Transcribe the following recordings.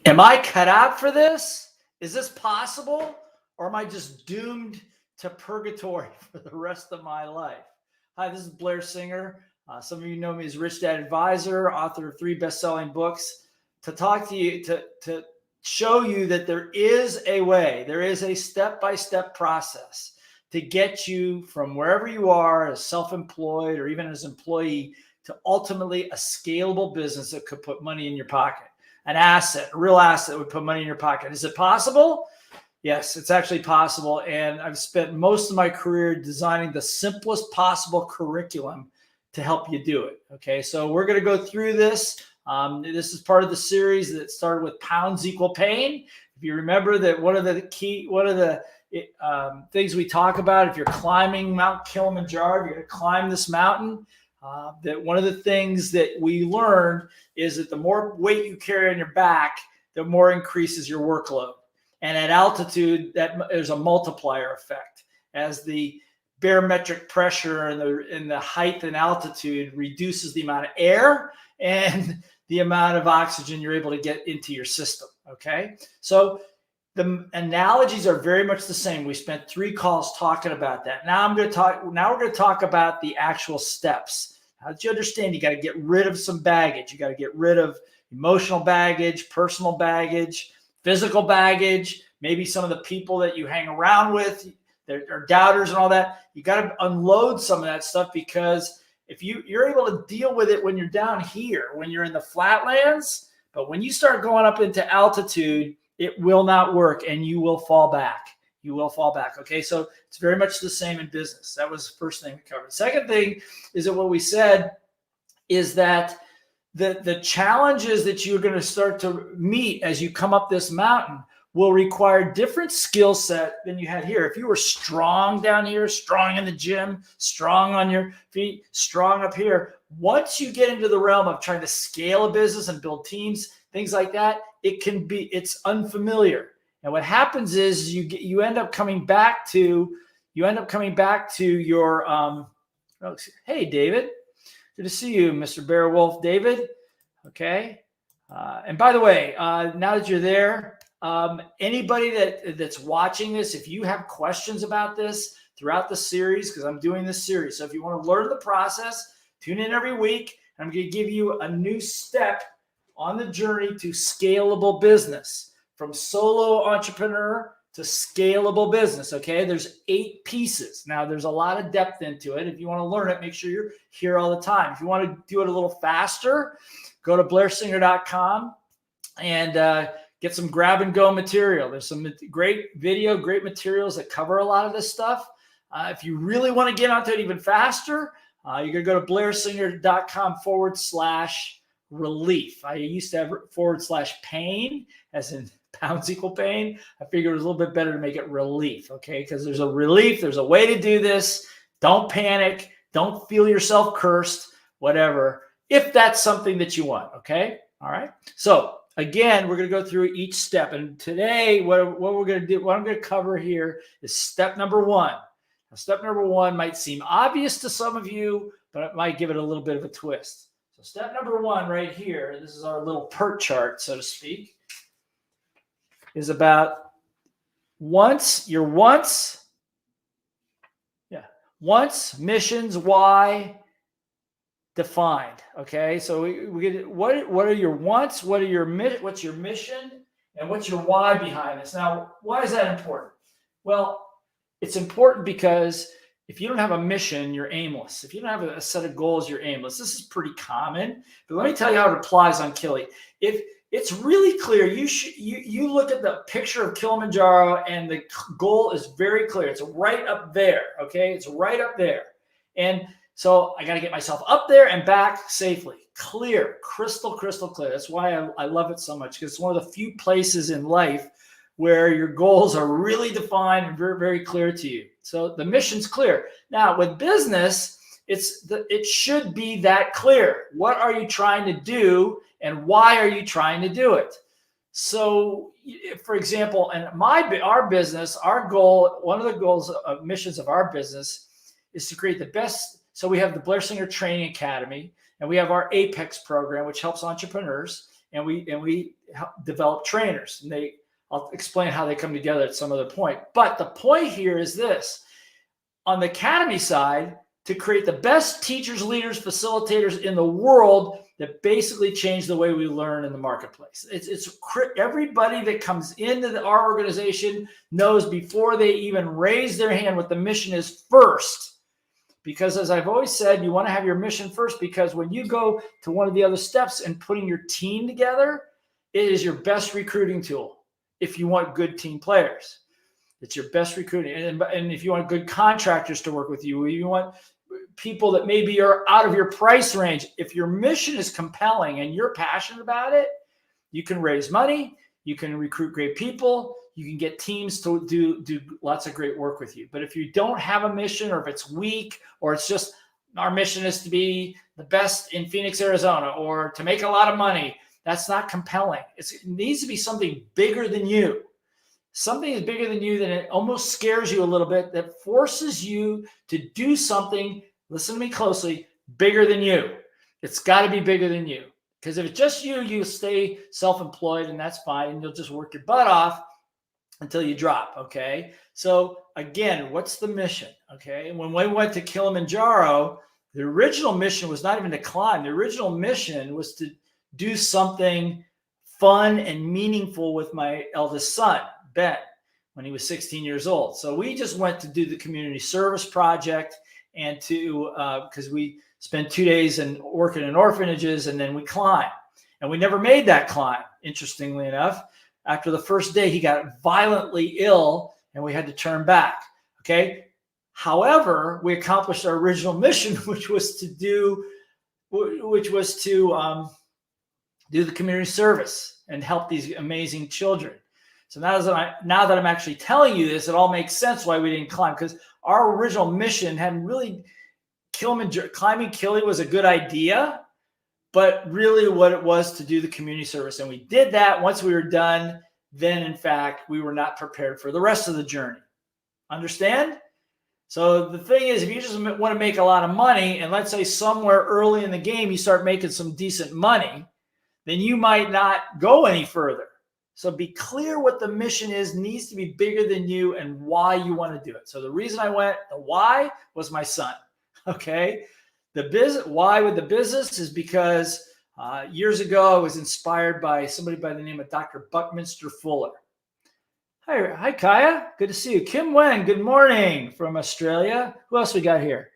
Am I cut out for this? Is this possible? Or am I just doomed to purgatory for the rest of my life? Hi, this is Blair Singer. Some of you know me as Rich Dad Advisor, author of 3 best-selling books, to talk to you, to show you that there is a way, there is a step-by-step process to get you from wherever you are as self-employed or even as employee to ultimately a scalable business that could put money in your pocket. An asset, a real asset that would put money in your pocket. Is it possible? Yes, it's actually possible. And I've spent most of my career designing the simplest possible curriculum to help you do it. Okay, so we're going to go through this. This is part of the series that started with pounds equal pain. If you remember that one of the things we talk about, if you're climbing Mount Kilimanjaro, you're going to climb this mountain, that one of the things that we learned is that the more weight you carry on your back, the more increases your workload. And at altitude, there's a multiplier effect. As the barometric pressure and the height and altitude reduces the amount of air and the amount of oxygen you're able to get into your system. Okay, so the analogies are very much the same. We spent 3 calls talking about that. Now we're going to talk about the actual steps. How did you understand? You got to get rid of some baggage. You got to get rid of emotional baggage, personal baggage, physical baggage, maybe some of the people that you hang around with, that are doubters and all that. You got to unload some of that stuff, because if you're able to deal with it when you're down here, when you're in the flatlands, but when you start going up into altitude, it will not work and you will fall back. You will fall back. Okay, so it's very much the same in business. That was the first thing we covered. Second thing is that what we said is that the challenges that you're going to start to meet as you come up this mountain will require different skill set than you had here. If you were strong down here, strong in the gym, strong on your feet, strong up here, once you get into the realm of trying to scale a business and build teams, things like that, it's unfamiliar. And what happens is you end up coming back to your hey, David, good to see you, Mr. Beowulf, David. Okay, and by the way, now that you're there, anybody that's watching this, if you have questions about this throughout the series, because I'm doing this series, so if you want to learn the process, tune in every week. I'm going to give you a new step on the journey to scalable business, from solo entrepreneur to scalable business. Okay, there's 8 pieces. Now, there's a lot of depth into it. If you want to learn it, make sure you're here all the time. If you want to do it a little faster, go to blairsinger.com and get some grab and go material. There's some great video, great materials that cover a lot of this stuff. If you really want to get onto it even faster, you're going to go to blairsinger.com/relief. I used to have /pain, as in pounds equal pain. I figured it was a little bit better to make it relief, okay? Because there's a relief, there's a way to do this. Don't panic. Don't feel yourself cursed, whatever, if that's something that you want, okay? All right. So again, we're going to go through each step. And today, what we're going to do, what I'm going to cover here is step number 1. Now, step number 1 might seem obvious to some of you, but it might give it a little bit of a twist. So step number 1 right here, this is our little PERT chart, so to speak, is about wants, missions, why, defined. Okay, so we get what are your wants, what's your mission, and what's your why behind this. Now, why is that important? Well, it's important because if you don't have a mission, you're aimless. If you don't have a set of goals, you're aimless. This is pretty common, but let me tell you how it applies on Kili. If it's really clear, you look at the picture of Kilimanjaro and the goal is very clear. It's right up there, okay? It's right up there. And so I got to get myself up there and back safely. Clear, crystal clear. That's why I love it so much, because it's one of the few places in life where your goals are really defined and very, very clear to you. So the mission's clear. Now with business, it should be that clear. What are you trying to do and why are you trying to do it? So for example, in our business, our goal, one of the goals of missions of our business is to create the best. So we have the Blair Singer Training Academy, and we have our Apex program, which helps entrepreneurs. and we help develop trainers. And I'll explain how they come together at some other point. But the point here is this: on the academy side, to create the best teachers, leaders, facilitators in the world that basically change the way we learn in the marketplace. It's everybody that comes into our organization knows before they even raise their hand what the mission is first. Because as I've always said, you want to have your mission first, because when you go to one of the other steps and putting your team together, it is your best recruiting tool if you want good team players. It's your best recruiting. And if you want good contractors to work with you, you want people that maybe are out of your price range. If your mission is compelling and you're passionate about it, you can raise money, you can recruit great people, you can get teams to do lots of great work with you. But if you don't have a mission, or if it's weak, or it's just our mission is to be the best in Phoenix, Arizona, or to make a lot of money, that's not compelling. It needs to be something bigger than you. Something is bigger than you, that it almost scares you a little bit, that forces you to do something, listen to me closely, bigger than you. It's got to be bigger than you. Because if it's just you, you stay self-employed, and that's fine, and you'll just work your butt off until you drop, okay? So again, what's the mission, okay? When we went to Kilimanjaro, the original mission was not even to climb. The original mission was to do something fun and meaningful with my eldest son, Ben, when he was 16 years old. So we just went to do the community service project, and to, because we spent 2 days working in orphanages, and then we climb. And we never made that climb, interestingly enough. After the first day, he got violently ill, and we had to turn back, okay? However, we accomplished our original mission, which was to do the community service and help these amazing children. So now that I'm actually telling you this, it all makes sense why we didn't climb, because our original mission hadn't really, climbing Kili was a good idea, but really what it was to do the community service. And we did that. Once we were done, then in fact, we were not prepared for the rest of the journey. Understand? So the thing is, if you just want to make a lot of money, and let's say somewhere early in the game, you start making some decent money, then you might not go any further. So be clear what the mission is, needs to be bigger than you, and why you want to do it. So the reason I went, the why was my son, okay? The business, why with the business is because years ago, I was inspired by somebody by the name of Dr. Buckminster Fuller. Hi, Kaya. Good to see you. Kim Wen, good morning from Australia. Who else we got here?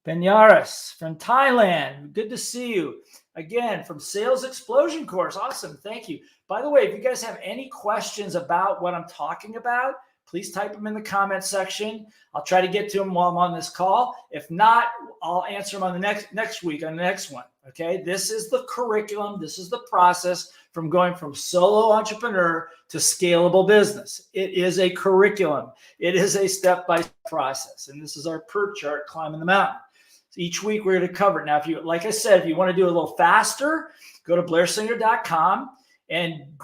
Benyaris from Thailand. Good to see you. Again, from Sales Explosion Course. Awesome. Thank you. By the way, if you guys have any questions about what I'm talking about, please type them in the comment section. I'll try to get to them while I'm on this call. If not, I'll answer them on the next week on the next one. Okay. This is the curriculum. This is the process from going from solo entrepreneur to scalable business. It is a curriculum. It is a step-by-step process. And this is our PERT chart, climbing the mountain. So each week we're going to cover it. Now, like I said, if you want to do it a little faster, go to blairsinger.com and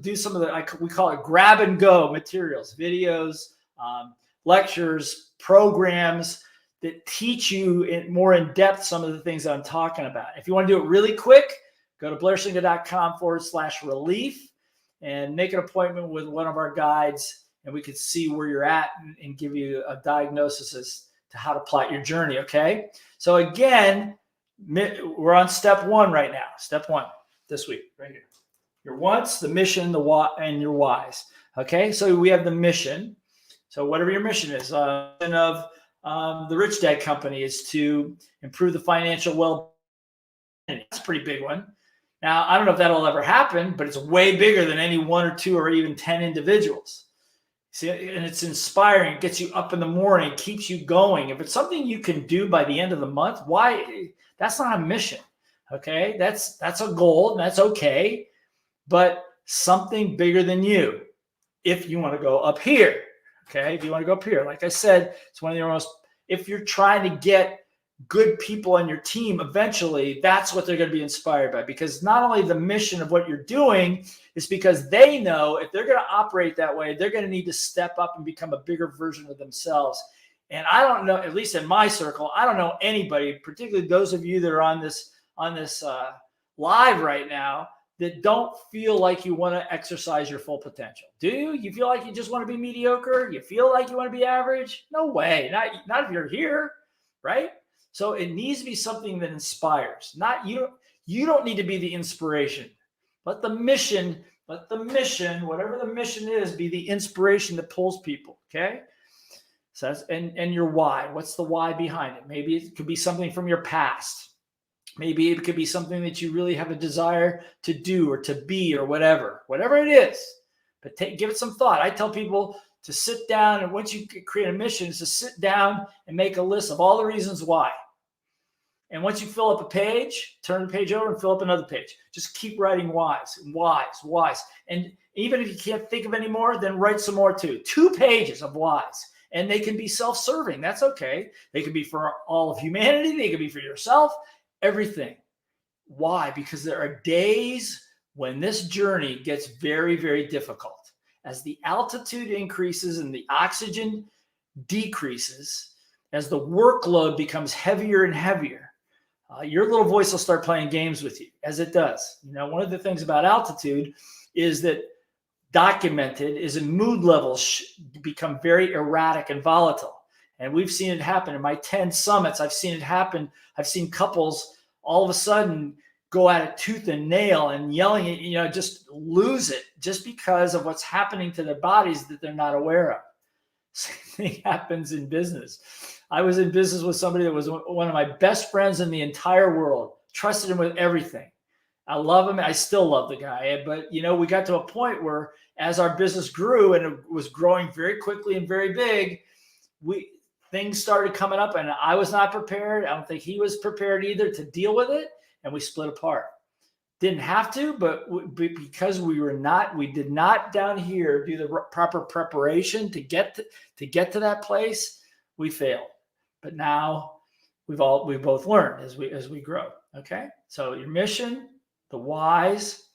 do some of we call it grab and go materials, videos, lectures, programs that teach you more in depth some of the things that I'm talking about. If you want to do it really quick, go to blairsinger.com/relief and make an appointment with one of our guides, and we can see where you're at and give you a diagnosis as to how to plot your journey, okay? So again, we're on step 1 right now. Step 1 this week, right here. Your wants, the mission, the why, and your whys. Okay, so we have the mission. So whatever your mission is, mission of the Rich Dad Company is to improve the financial well-being. That's a pretty big one. Now, I don't know if that'll ever happen, but it's way bigger than any 1 or 2 or even 10 individuals. See, and it's inspiring. It gets you up in the morning, keeps you going. If it's something you can do by the end of the month, why? That's not a mission. Okay, that's a goal, and that's okay. But something bigger than you, if you want to go up here, okay? If you want to go up here, like I said, it's one of your most, if you're trying to get good people on your team, eventually that's what they're going to be inspired by, because not only the mission of what you're doing is because they know if they're going to operate that way, they're going to need to step up and become a bigger version of themselves. And I don't know, at least in my circle, I don't know anybody, particularly those of you that are on this live right now, that don't feel like you want to exercise your full potential? Do you? You feel like you just want to be mediocre? You feel like you want to be average? No way. Not if you're here, right? So it needs to be something that inspires. Not you. You don't need to be the inspiration. Let the mission, whatever the mission is, be the inspiration that pulls people. Okay. So that's, and your why. What's the why behind it? Maybe it could be something from your past. Maybe it could be something that you really have a desire to do or to be or whatever it is. But give it some thought. I tell people to sit down, and once you create a mission, is to sit down and make a list of all the reasons why. And once you fill up a page, turn the page over and fill up another page. Just keep writing whys. And even if you can't think of any more, then write some more too. 2 pages of whys. And they can be self-serving. That's okay. They can be for all of humanity. They can be for yourself. Everything. Why? Because there are days when this journey gets very, very difficult. As the altitude increases and the oxygen decreases, as the workload becomes heavier and heavier, your little voice will start playing games with you, as it does. One of the things about altitude is that documented is in mood levels become very erratic and volatile. And we've seen it happen in my 10 summits. I've seen it happen. I've seen couples all of a sudden go at it tooth and nail and yelling at, just lose it just because of what's happening to their bodies that they're not aware of. Same thing happens in business. I was in business with somebody that was one of my best friends in the entire world, trusted him with everything. I love him. I still love the guy. But, we got to a point where as our business grew and it was growing very quickly and very big, things started coming up and I was not prepared. I don't think he was prepared either to deal with it. And we split apart. Didn't have to, but because we did not down here do the proper preparation to get to that place, we failed. But now we both learned as we grow. Okay. So your mission, the whys,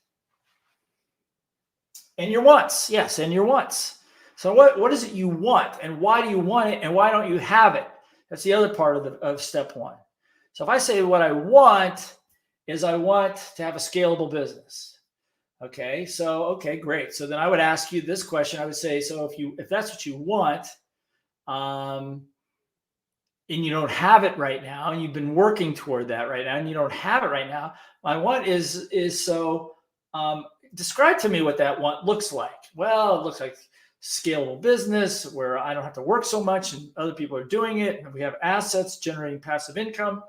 and your wants. Yes. And your wants. So what is it you want, and why do you want it, and why don't you have it? That's the other part of step 1. So if I say what I want is I want to have a scalable business. Okay. So, okay, great. So then I would ask you this question. I would say, so if that's what you want, and you don't have it right now, and you've been working toward that right now, and you don't have it right now, my want is describe to me what that want looks like. Well, it looks like scalable business where I don't have to work so much and other people are doing it, and we have assets generating passive income.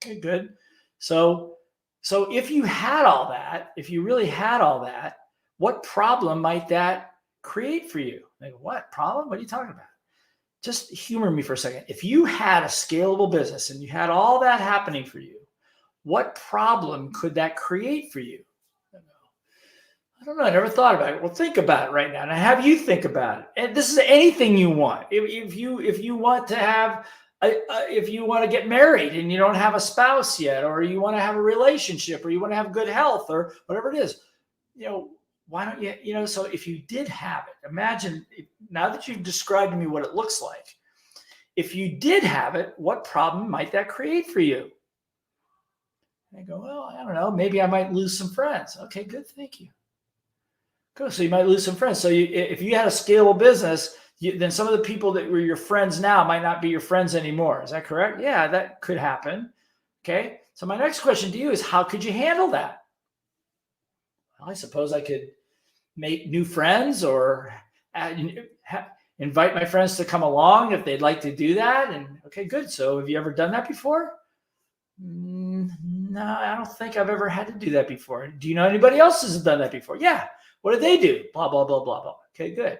Okay, good. So if you had all that, if you really had all that, what problem might that create for you? Like, what problem? What are you talking about? Just humor me for a second. If you had a scalable business and you had all that happening for you, what problem could that create for you? I don't know. I never thought about it. Well, think about it right now. And I have you think about it. And this is anything you want. If you want to have, if you want to get married and you don't have a spouse yet, or you want to have a relationship, or you want to have good health, or whatever it is, why don't you, so if you did have it, imagine now that you've described to me what it looks like, if you did have it, what problem might that create for you? And I go, well, I don't know. Maybe I might lose some friends. Okay, good. Thank you. Good. So you might lose some friends. So if you had a scalable business, then some of the people that were your friends now might not be your friends anymore. Is that correct? Yeah, that could happen. Okay. So my next question to you is, how could you handle that? Well, I suppose I could make new friends or invite my friends to come along if they'd like to do that. And okay, good. So have you ever done that before? No, I don't think I've ever had to do that before. Do you know anybody else who's done that before? Yeah. What did they do? Blah, blah, blah, blah, blah. Okay, good.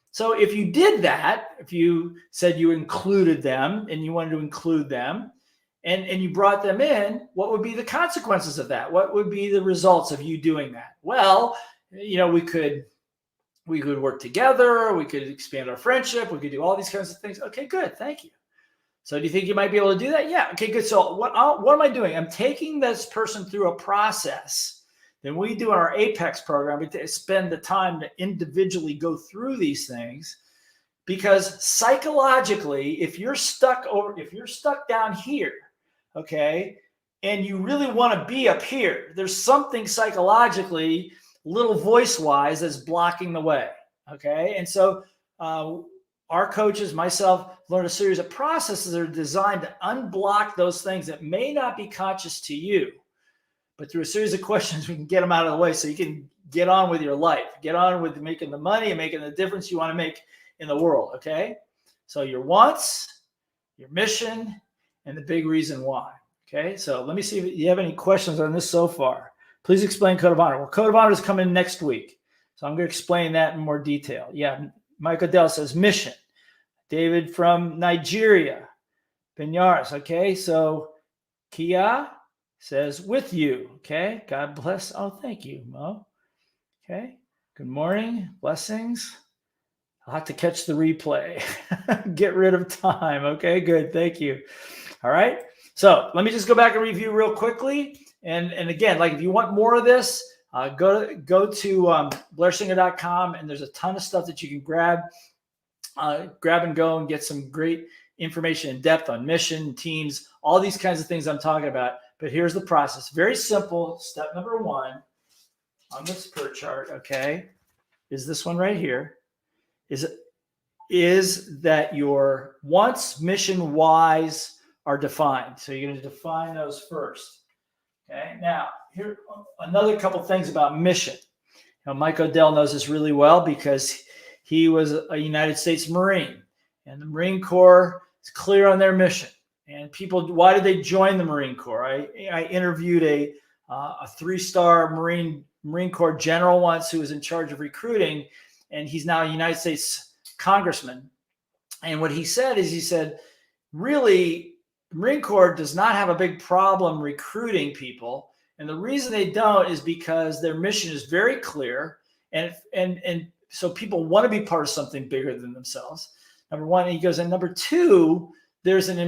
So if you did that, if you said you included them and you wanted to include them and you brought them in, what would be the consequences of that? What would be the results of you doing that? Well, we could work together. We could expand our friendship. We could do all these kinds of things. Okay, good. Thank you. So do you think you might be able to do that? Yeah. Okay, good. So what am I doing? I'm taking this person through a process. Then we do our Apex program. We spend the time to individually go through these things, because psychologically, if you're stuck down here, okay, and you really want to be up here, there's something psychologically, little voice-wise, that's blocking the way. Okay, and so our coaches, myself, learned a series of processes that are designed to unblock those things that may not be conscious to you. But through a series of questions, we can get them out of the way so you can get on with your life, get on with making the money and making the difference you want to make in the world, okay? So your wants, your mission, and the big reason why, okay? So let me see if you have any questions on this so far. Please explain Code of Honor. Well, Code of Honor is coming next week, so I'm going to explain that in more detail. Yeah, Michael Dell says mission. David from Nigeria, Benares, okay? So Kia says with you, okay? God bless. Oh, thank you, Mo. Okay. Good morning. Blessings. I'll have to catch the replay. Get rid of time. Okay, good. Thank you. All right. So let me just go back and review real quickly. And again, like if you want more of this, go to blairsinger.com, and there's a ton of stuff that you can grab and go and get some great information in depth on mission, teams, all these kinds of things I'm talking about. But here's the process. Very simple. Step number one on this PER chart, okay, is this one right here. Is that your wants, mission, whys are defined. So you're going to define those first. Okay. Now, here another couple things about mission. Mike Odell knows this really well because he was a United States Marine, and the Marine Corps is clear on their mission. And people, why did they join the Marine Corps? I interviewed a 3-star Marine Corps general once who was in charge of recruiting, and he's now a United States congressman. And what he said is, he said, really, the Marine Corps does not have a big problem recruiting people. And the reason they don't is because their mission is very clear. And so people want to be part of something bigger than themselves. Number one, and he goes, and number two, there's an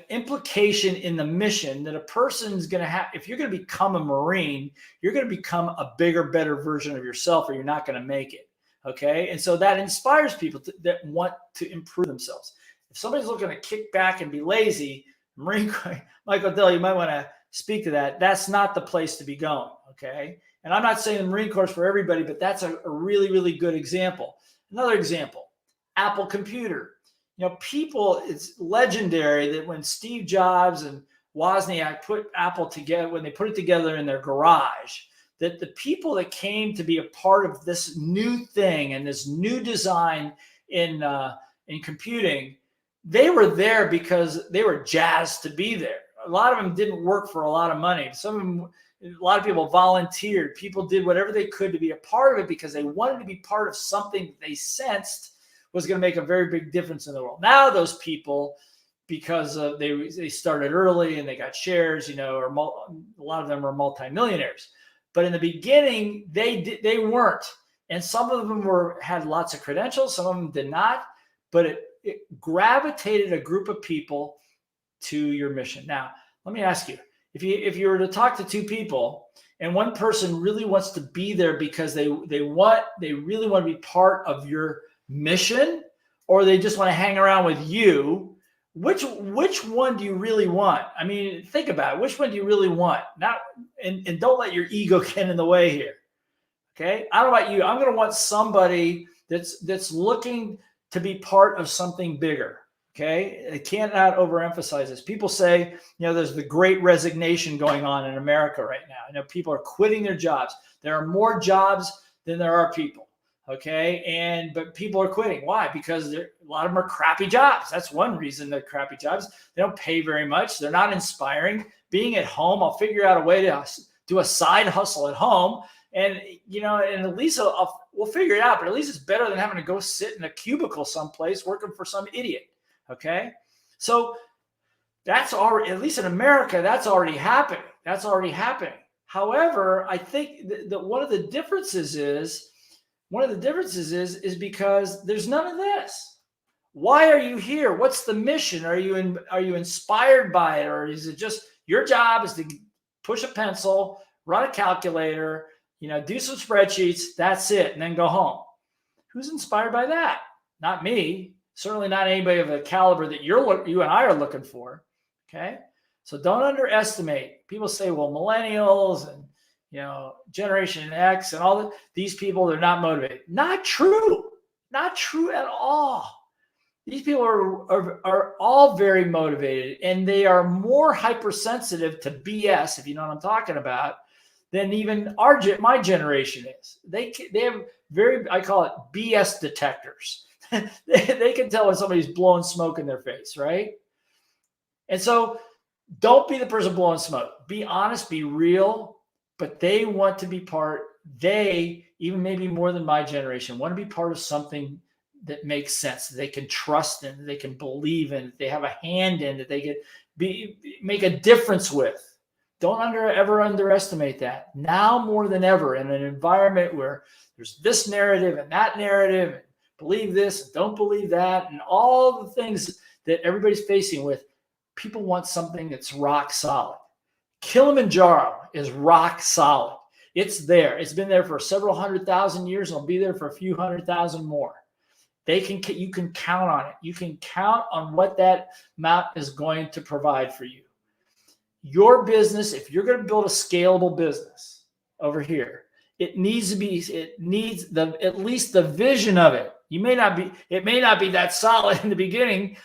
implication in the mission that a person's going to have. If you're going to become a Marine, you're going to become a bigger, better version of yourself, or you're not going to make it. Okay. And so that inspires people that want to improve themselves. If somebody's looking to kick back and be lazy, Marine Corps, Michael Dell, you might want to speak to that. That's not the place to be going. Okay. And I'm not saying the Marine Corps is for everybody, but that's a really, really good example. Another example, Apple Computer. People, it's legendary that when Steve Jobs and Wozniak put Apple together, when they put it together in their garage, that the people that came to be a part of this new thing and this new design in computing, they were there because they were jazzed to be there. A lot of them didn't work for a lot of money. Some of them, a lot of people volunteered. People did whatever they could to be a part of it because they wanted to be part of something that they sensed was going to make a very big difference in the world. Now those people, because they started early and they got shares, or a lot of them are multimillionaires. But in the beginning, they weren't, and some of them had lots of credentials, some of them did not. But it gravitated a group of people to your mission. Now, let me ask you: if you were to talk to two people, and one person really wants to be there because they really want to be part of your mission, or they just want to hang around with you, which one do you really want? I mean, think about it. Which one do you really want? And don't let your ego get in the way here. Okay. I don't know about you. I'm going to want somebody that's looking to be part of something bigger. Okay. I cannot overemphasize this. People say, there's the great resignation going on in America right now. People are quitting their jobs. There are more jobs than there are people. Okay. But people are quitting. Why? Because a lot of them are crappy jobs. That's one reason they're crappy jobs. They don't pay very much. They're not inspiring. Being at home, I'll figure out a way to do a side hustle at home. And, and at least we'll figure it out, but at least it's better than having to go sit in a cubicle someplace working for some idiot. Okay. So that's already, at least in America, that's already happening. However, I think that one of the differences is because there's none of this. Why are you here? What's the mission? Are you inspired by it? Or is it just your job is to push a pencil, run a calculator, do some spreadsheets, that's it, and then go home? Who's inspired by that? Not me. Certainly not anybody of the caliber that you and I are looking for. Okay. So don't underestimate. People say, well, millennials and Generation X and all these people, they're not motivated. Not true. Not true at all. These people are all very motivated, and they are more hypersensitive to BS, if you know what I'm talking about, than even my generation is. They have I call it BS detectors. They can tell when somebody's blowing smoke in their face, right? And so don't be the person blowing smoke. Be honest, be real, but they want to be even maybe more than my generation, want to be part of something that makes sense, that they can trust in, that they can believe in, that they have a hand in, that they can make a difference with. Don't ever underestimate that. Now more than ever, in an environment where there's this narrative and that narrative, and believe this and don't believe that, and all the things that everybody's facing with, people want something that's rock solid. Kilimanjaro is rock solid. It's there. It's been there for several 100,000 years. And it'll be there for a few 100,000 more. You can count on it. You can count on what that map is going to provide for you. Your business, if you're going to build a scalable business over here, it needs at least the vision of it. It may not be that solid in the beginning,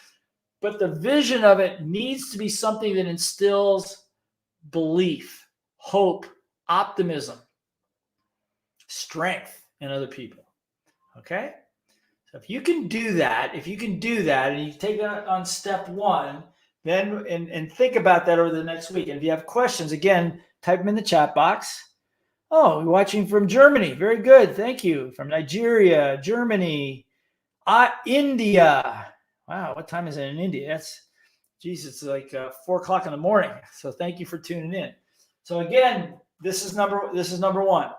but the vision of it needs to be something that instills belief, hope, optimism, strength in other people. Okay? So if you can do that, and you take that on step one, then and think about that over the next week. And if you have questions, again, type them in the chat box. Oh, you're watching from Germany. Very good. Thank you. From Nigeria, Germany, India. Wow, what time is it in India? It's like 4 o'clock in the morning. So thank you for tuning in. So again, this is number one.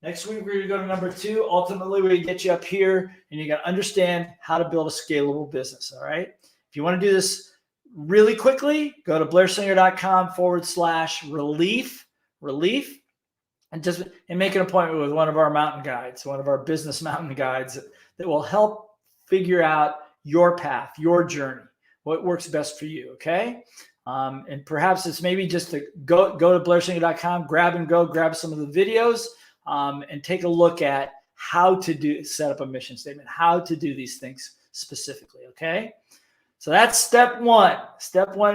Next week, we're going to go to number two. Ultimately, we're going to get you up here, and you got to understand how to build a scalable business, all right? If you want to do this really quickly, go to blairsinger.com/relief, and make an appointment with one of our mountain guides, one of our business mountain guides that will help figure out your path, your journey, what works best for you, okay? And perhaps it's maybe just to go to blairsinger.com, grab some of the videos, and take a look at how to set up a mission statement, how to do these things specifically, okay? So that's step one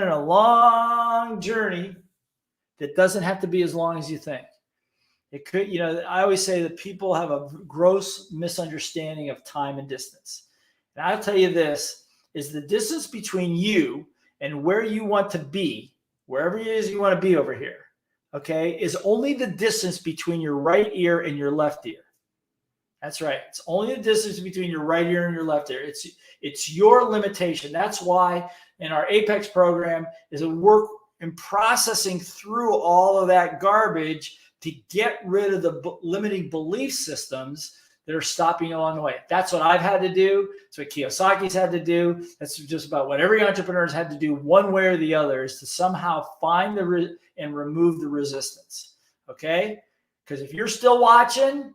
in a long journey that doesn't have to be as long as you think. It could, I always say that people have a gross misunderstanding of time and distance. And I'll tell you this, is the distance between you and where you want to be, wherever it is you want to be over here, okay, is only the distance between your right ear and your left ear. That's right. It's only the distance between your right ear and your left ear. It's your limitation. That's why in our Apex program is a work in processing through all of that garbage to get rid of the limiting belief systems that are stopping you along the way. That's what I've had to do. That's what Kiyosaki's had to do. That's just about what every entrepreneur's had to do one way or the other, is to somehow find and remove the resistance, okay? Because if you're still watching,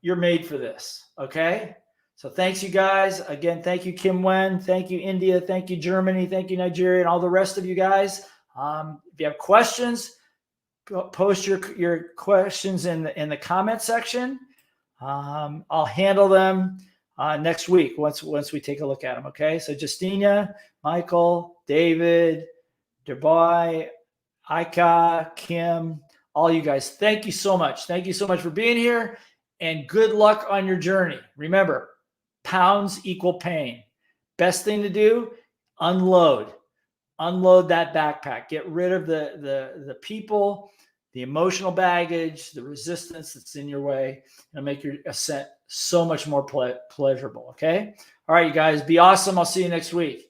you're made for this, okay? So thanks, you guys. Again, thank you, Kim Wen. Thank you, India. Thank you, Germany. Thank you, Nigeria, and all the rest of you guys. If you have questions, post your questions in the comment section. I'll handle them next week once we take a look at them, okay? So Justina, Michael, David, Dubai, Ika, Kim, all you guys, thank you so much. Thank you so much for being here, and good luck on your journey. Remember, pounds equal pain. Best thing to do, unload that backpack. Get rid of the people, the emotional baggage, the resistance that's in your way, and make your ascent so much more pleasurable, okay? All right, you guys, be awesome. I'll see you next week.